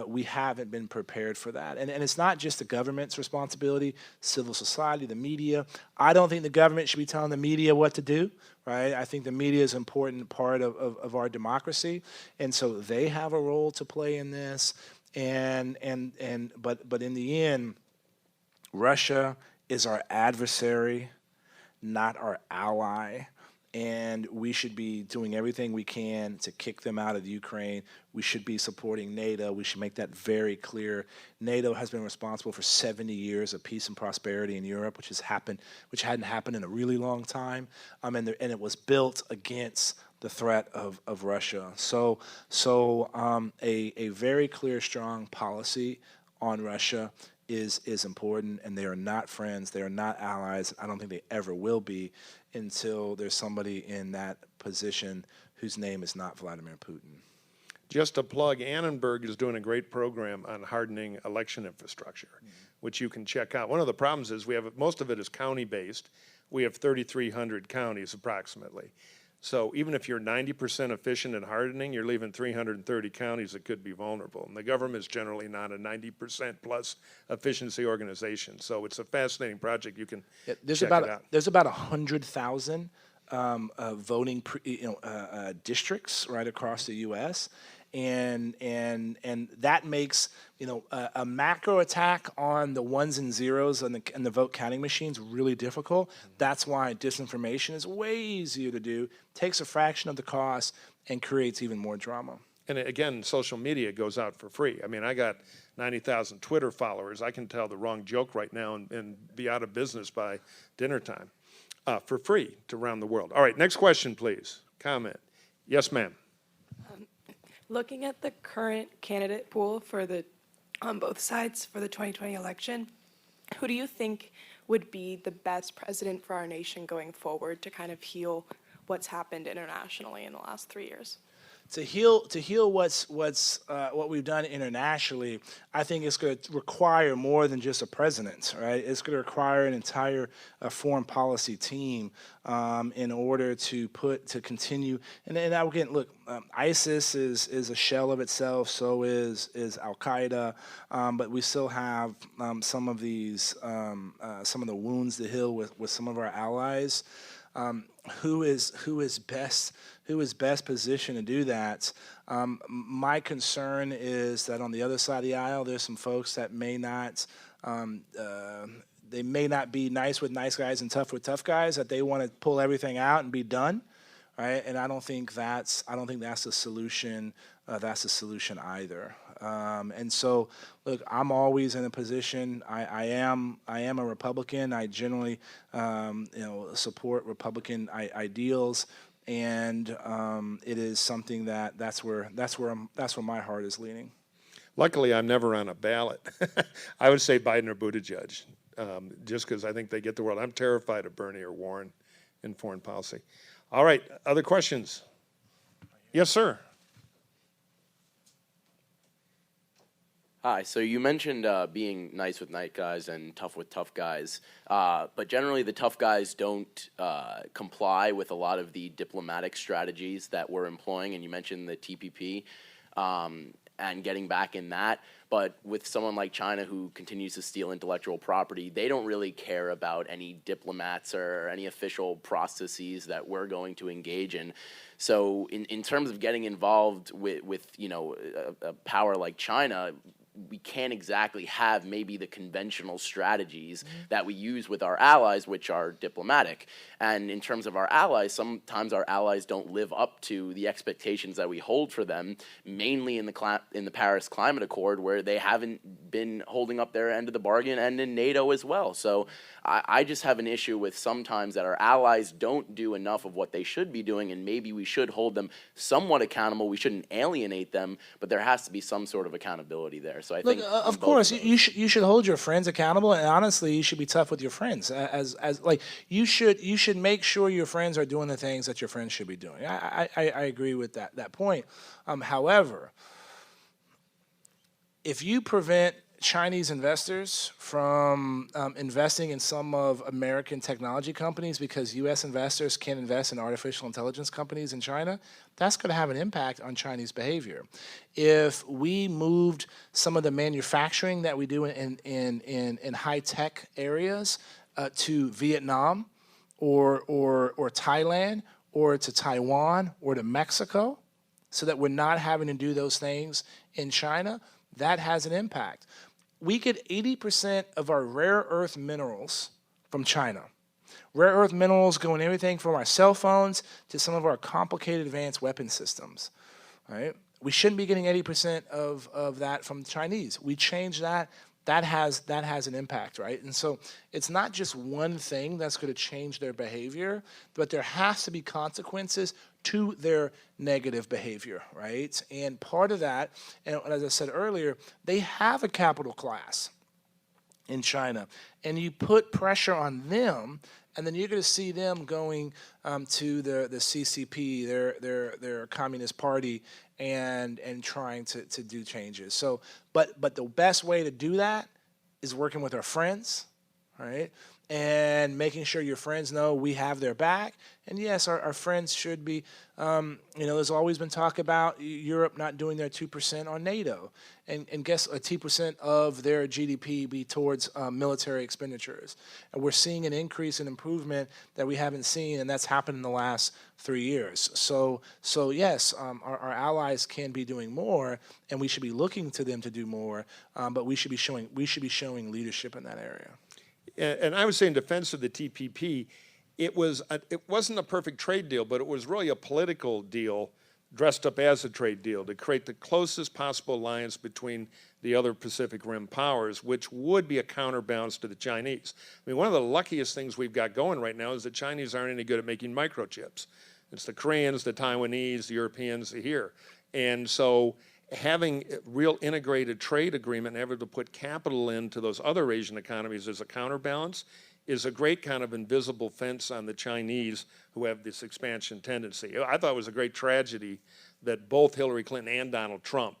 we haven't been prepared for that. And it's not just the government's responsibility, civil society, the media. I don't think the government should be telling the media what to do, right? I think the media is an important part of our democracy. And so they have a role to play in this. But in the end, Russia is our adversary, not our ally, and we should be doing everything we can to kick them out of the Ukraine. We should be supporting NATO. We should make that very clear. NATO has been responsible for 70 years of peace and prosperity in Europe, which hadn't happened in a really long time, and it was built against the threat of Russia. So a very clear, strong policy on Russia is important, and they are not friends, they are not allies. I don't think they ever will be until there's somebody in that position whose name is not Vladimir Putin. Just a plug, Annenberg is doing a great program on hardening election infrastructure, which you can check out. One of the problems is most of it is county-based. We have 3,300 counties approximately. So even if you're 90% efficient in hardening, you're leaving 330 counties that could be vulnerable. And the government is generally not a 90% plus efficiency organization. So it's a fascinating project. You can check it out. There's about 100,000 voting districts right across the U.S. And that makes a macro attack on the ones and zeros and the vote counting machines really difficult. That's why disinformation is way easier to do, takes a fraction of the cost, and creates even more drama. And again, social media goes out for free. I mean, I got 90,000 Twitter followers. I can tell the wrong joke right now and be out of business by dinner time for free to around the world. All right, next question, please. Comment. Yes, ma'am. Looking at the current candidate pool on both sides for the 2020 election, who do you think would be the best president for our nation going forward to kind of heal what's happened internationally in the last 3 years? To heal what we've done internationally, I think it's going to require more than just a president, right? It's going to require an entire foreign policy team in order to continue. And again, look, ISIS is a shell of itself. So is Al Qaeda, but we still have some of the wounds to heal with some of our allies. Who is best positioned to do that? My concern is that on the other side of the aisle, there's some folks that may not be nice with nice guys and tough with tough guys, that they want to pull everything out and be done, right? And I don't think that's the solution. That's the solution either. And so, look, I'm always in a position. I am a Republican. I generally, support Republican ideals, and it is something that's where my heart is leaning. Luckily, I'm never on a ballot. I would say Biden or Buttigieg, just because I think they get the world. I'm terrified of Bernie or Warren in foreign policy. All right, other questions? Yes, sir. Hi, so you mentioned being nice with nice guys and tough with tough guys, but generally the tough guys don't comply with a lot of the diplomatic strategies that we're employing, and you mentioned the TPP and getting back in that, but with someone like China who continues to steal intellectual property, they don't really care about any diplomats or any official processes that we're going to engage in. So in terms of getting involved with a power like China, we can't exactly have maybe the conventional strategies that we use with our allies, which are diplomatic. And in terms of our allies, sometimes our allies don't live up to the expectations that we hold for them, mainly in the Paris Climate Accord, where they haven't been holding up their end of the bargain, and in NATO as well. So I just have an issue with sometimes that our allies don't do enough of what they should be doing, and maybe we should hold them somewhat accountable. We shouldn't alienate them, but there has to be some sort of accountability there. So I think, of course, you should hold your friends accountable, and honestly, you should be tough with your friends. You should make sure your friends are doing the things that your friends should be doing. I agree with that point. However, if you prevent Chinese investors from investing in some of American technology companies because U.S. investors can't invest in artificial intelligence companies in China, that's going to have an impact on Chinese behavior. If we moved some of the manufacturing that we do in high-tech areas to Vietnam or Thailand or to Taiwan or to Mexico, so that we're not having to do those things in China, that has an impact. We get 80% of our rare earth minerals from China. Rare earth minerals go in everything from our cell phones to some of our complicated advanced weapon systems, right? We shouldn't be getting 80% of that from the Chinese. We change that. That has an impact, right? And so it's not just one thing that's going to change their behavior, but there has to be consequences to their negative behavior, right? And part of that, and as I said earlier, they have a capital class in China, and you put pressure on them, and then you're going to see them going to the CCP, their Communist Party, and trying to do changes. So, but the best way to do that is working with our friends, right? And making sure your friends know we have their back. And yes, our friends should be, there's always been talk about Europe not doing their 2% on NATO. And guess 2% of their GDP be towards military expenditures. And we're seeing an increase in improvement that we haven't seen, and that's happened in the last 3 years. So yes, our allies can be doing more, and we should be looking to them to do more, but we should be showing leadership in that area. And I would say in defense of the TPP, it wasn't a perfect trade deal, but it was really a political deal dressed up as a trade deal to create the closest possible alliance between the other Pacific Rim powers, which would be a counterbalance to the Chinese. I mean, one of the luckiest things we've got going right now is the Chinese aren't any good at making microchips. It's the Koreans, the Taiwanese, the Europeans here. And so having a real integrated trade agreement and able to put capital into those other Asian economies as a counterbalance is a great kind of invisible fence on the Chinese who have this expansion tendency. I thought it was a great tragedy that both Hillary Clinton and Donald Trump,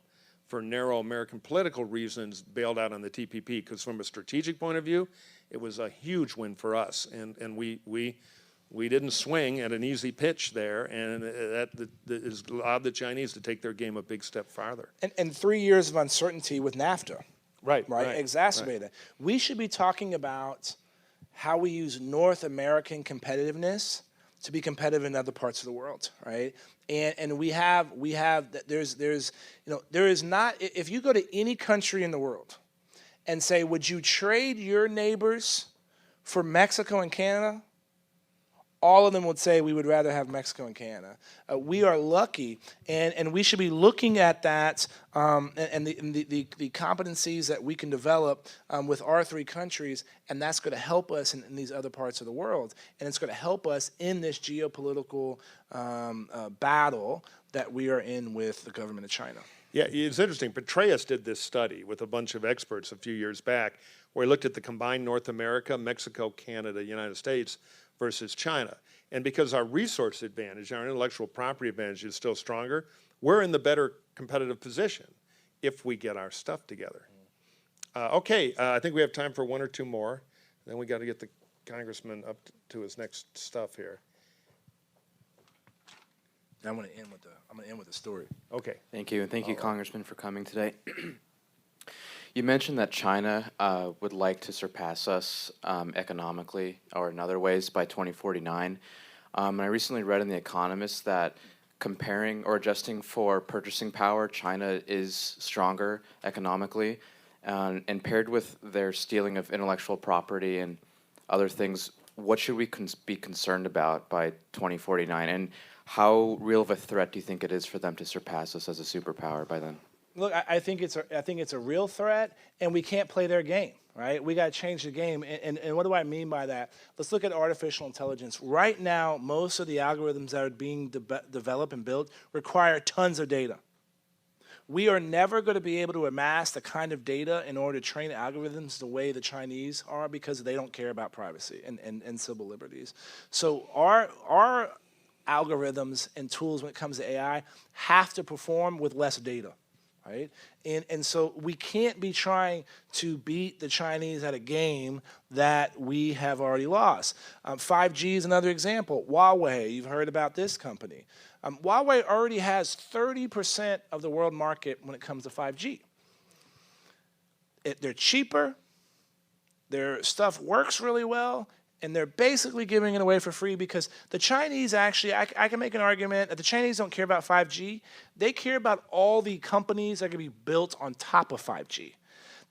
for narrow American political reasons, bailed out on the TPP, because from a strategic point of view, it was a huge win for us, and we didn't swing at an easy pitch there, and that has allowed the Chinese to take their game a big step farther. And 3 years of uncertainty with NAFTA, right, exacerbated that. We should be talking about how we use North American competitiveness to be competitive in other parts of the world, right? And there is not, if you go to any country in the world and say, would you trade your neighbors for Mexico and Canada? All of them would say we would rather have Mexico and Canada. We are lucky, and we should be looking at that and the competencies that we can develop with our three countries, and that's going to help us in these other parts of the world, and it's going to help us in this geopolitical battle that we are in with the government of China. Yeah, it's interesting. Petraeus did this study with a bunch of experts a few years back where he looked at the combined North America, Mexico, Canada, United States versus China. And because our resource advantage, our intellectual property advantage is still stronger, we're in the better competitive position if we get our stuff together. I think we have time for one or two more. Then we got to get the congressman up to his next stuff here. I'm going to end with the story. Okay. Thank you, and thank you, Congressman, for coming today. You mentioned that China would like to surpass us economically or in other ways by 2049. And I recently read in The Economist that comparing or adjusting for purchasing power, China is stronger economically. And paired with their stealing of intellectual property and other things, what should we be concerned about by 2049? And how real of a threat do you think it is for them to surpass us as a superpower by then? Look, I think it's a real threat, and we can't play their game, right? We got to change the game, and what do I mean by that? Let's look at artificial intelligence. Right now, most of the algorithms that are being developed and built require tons of data. We are never going to be able to amass the kind of data in order to train algorithms the way the Chinese are, because they don't care about privacy and civil liberties. So our algorithms and tools when it comes to AI have to perform with less data. right? And so we can't be trying to beat the Chinese at a game that we have already lost. 5G is another example. Huawei, you've heard about this company. Huawei already has 30% of the world market when it comes to 5G. They're cheaper, their stuff works really well, and they're basically giving it away for free because the Chinese actually, I can make an argument that the Chinese don't care about 5G. They care about all the companies that are going to be built on top of 5G.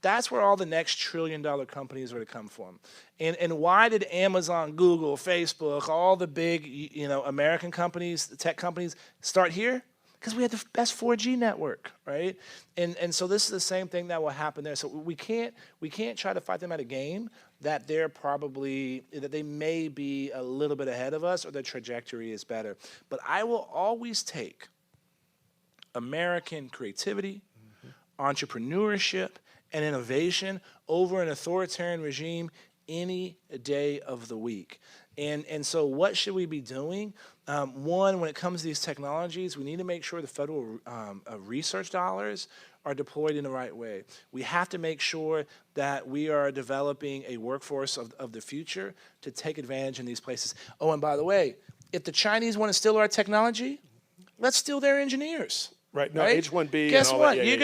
That's where all the next trillion-dollar companies are going to come from. And why did Amazon, Google, Facebook, all the big American companies, the tech companies, start here? Because we had the best 4G network, right? And so this is the same thing that will happen there. So we can't try to fight them at a game that that they may be a little bit ahead of us or their trajectory is better. But I will always take American creativity, entrepreneurship, and innovation over an authoritarian regime any day of the week. And so what should we be doing? One, when it comes to these technologies, we need to make sure the federal research dollars are deployed in the right way. We have to make sure that we are developing a workforce of the future to take advantage in these places. Oh, and by the way, if the Chinese want to steal our technology, let's steal their engineers. Right. No, Right? H-1B. Guess and all what? That. You're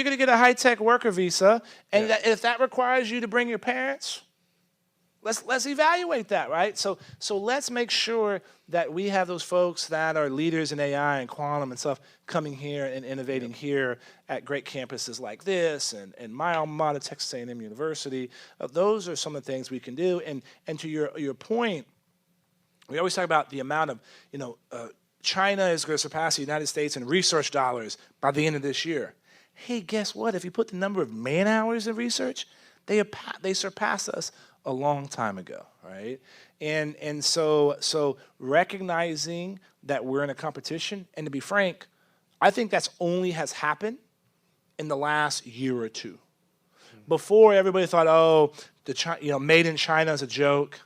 gonna get a high-tech worker visa, and if that requires you to bring your parents, let's evaluate that, right? So let's make sure that we have those folks that are leaders in AI and quantum and stuff coming here and innovating here at great campuses like this and my alma mater, Texas A&M University. Those are some of the things we can do. And to your point, we always talk about the amount of China is going to surpass the United States in research dollars by the end of this year. Hey, guess what? If you put the number of man hours in research, they surpass us a long time ago, right? And so recognizing that we're in a competition, and to be frank, I think that's only has happened in the last year or two. Before, everybody thought, made in China is a joke.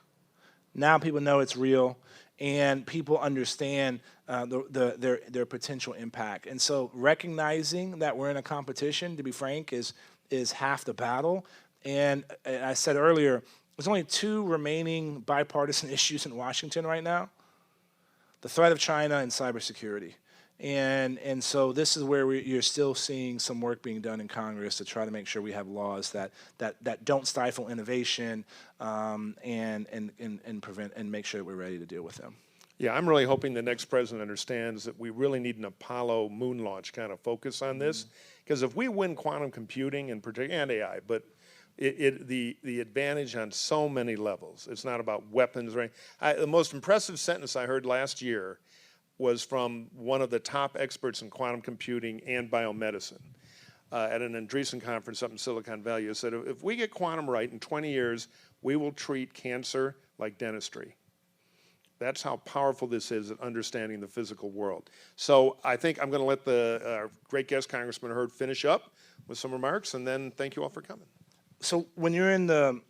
Now people know it's real, and people understand their potential impact. And so recognizing that we're in a competition, to be frank, is half the battle. And I said earlier, there's only two remaining bipartisan issues in Washington right now: the threat of China and cybersecurity. And so this is where you're still seeing some work being done in Congress to try to make sure we have laws that don't stifle innovation and prevent and make sure that we're ready to deal with them. Yeah, I'm really hoping the next president understands that we really need an Apollo moon launch kind of focus on this, because if we win quantum computing and AI, but the advantage on so many levels. It's not about weapons or anything. The most impressive sentence I heard last year was from one of the top experts in quantum computing and biomedicine at an Andreessen conference up in Silicon Valley. He said, if we get quantum right in 20 years, we will treat cancer like dentistry. That's how powerful this is at understanding the physical world. So I think I'm going to let our great guest, Congressman Hurd, finish up with some remarks, and then thank you all for coming. So when you're in the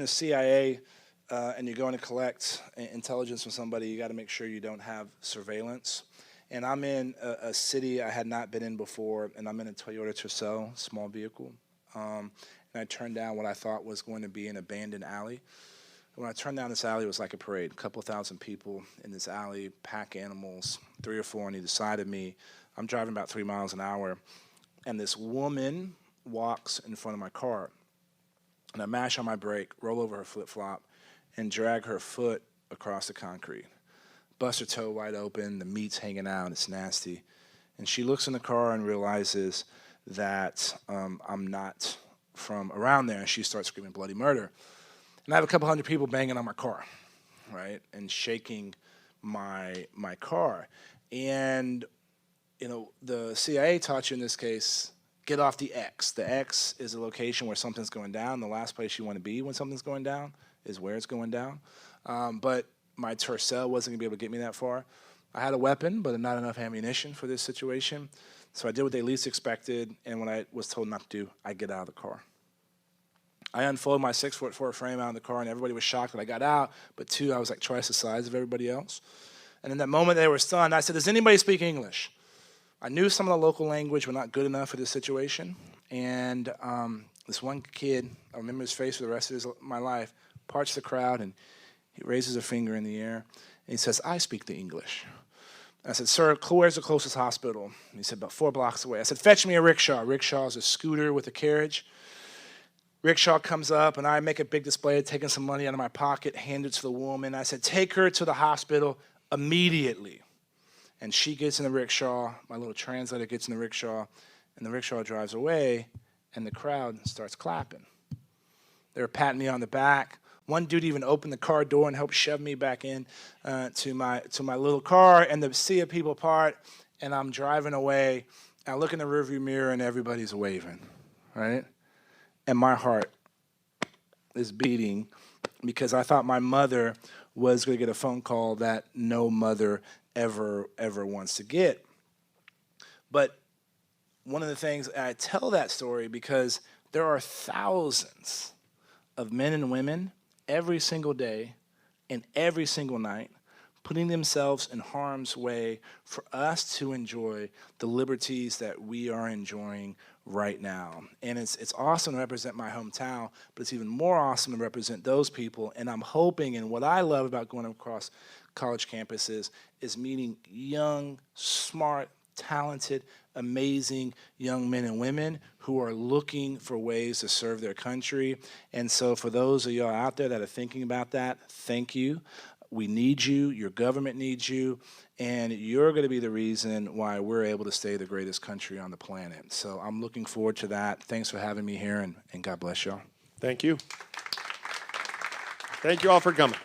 CIA and you're going to collect intelligence from somebody, you got to make sure you don't have surveillance. And I'm in a city I had not been in before, and I'm in a Toyota Tercel, small vehicle. And I turned down what I thought was going to be an abandoned alley. When I turned down this alley, it was like a parade. A couple thousand people in this alley, pack animals, 3 or 4 on either side of me. I'm driving about 3 miles an hour, and this woman walks in front of my car. And I mash on my brake, roll over her flip-flop, and drag her foot across the concrete. Bust her toe wide open, the meat's hanging out, it's nasty. And she looks in the car and realizes that I'm not from around there, and she starts screaming bloody murder. And I have a couple hundred people banging on my car, right, and shaking my car. And, the CIA taught you in this case, get off the X. The X is a location where something's going down. The last place you want to be when something's going down is where it's going down. But my Tercel wasn't going to be able to get me that far. I had a weapon, but not enough ammunition for this situation. So I did what they least expected, and when I was told not to do, I get out of the car. I unfolded my 6'4" frame out of the car, and everybody was shocked that I got out. But 2, I was like twice the size of everybody else. And in that moment, they were stunned. I said, does anybody speak English? I knew some of the local language were not good enough for this situation. And this one kid, I remember his face for the rest of my life, parts the crowd, and he raises a finger in the air, and he says, "I speak the English." I said, "Sir, where's the closest hospital?" And he said, "About 4 blocks away." I said, "Fetch me a rickshaw." Rickshaw is a scooter with a carriage. Rickshaw comes up, and I make a big display of taking some money out of my pocket, hand it to the woman. I said, "Take her to the hospital immediately." And she gets in the rickshaw. My little translator gets in the rickshaw, and the rickshaw drives away, and the crowd starts clapping. They were patting me on the back. One dude even opened the car door and helped shove me back in to my little car, and the sea of people part, and I'm driving away. And I look in the rearview mirror, and everybody's waving, right? And my heart is beating because I thought my mother was going to get a phone call that no mother ever wants to get. But one of the things, I tell that story because there are thousands of men and women every single day and every single night putting themselves in harm's way for us to enjoy the liberties that we are enjoying right now. And it's awesome to represent my hometown, but it's even more awesome to represent those people. And I'm hoping, and what I love about going across college campuses is meeting young, smart, talented, amazing young men and women who are looking for ways to serve their country. And so for those of y'all out there that are thinking about that, thank you. We need you, your government needs you, and you're going to be the reason why we're able to stay the greatest country on the planet. So I'm looking forward to that. Thanks for having me here, and God bless y'all. Thank you. Thank you all for coming.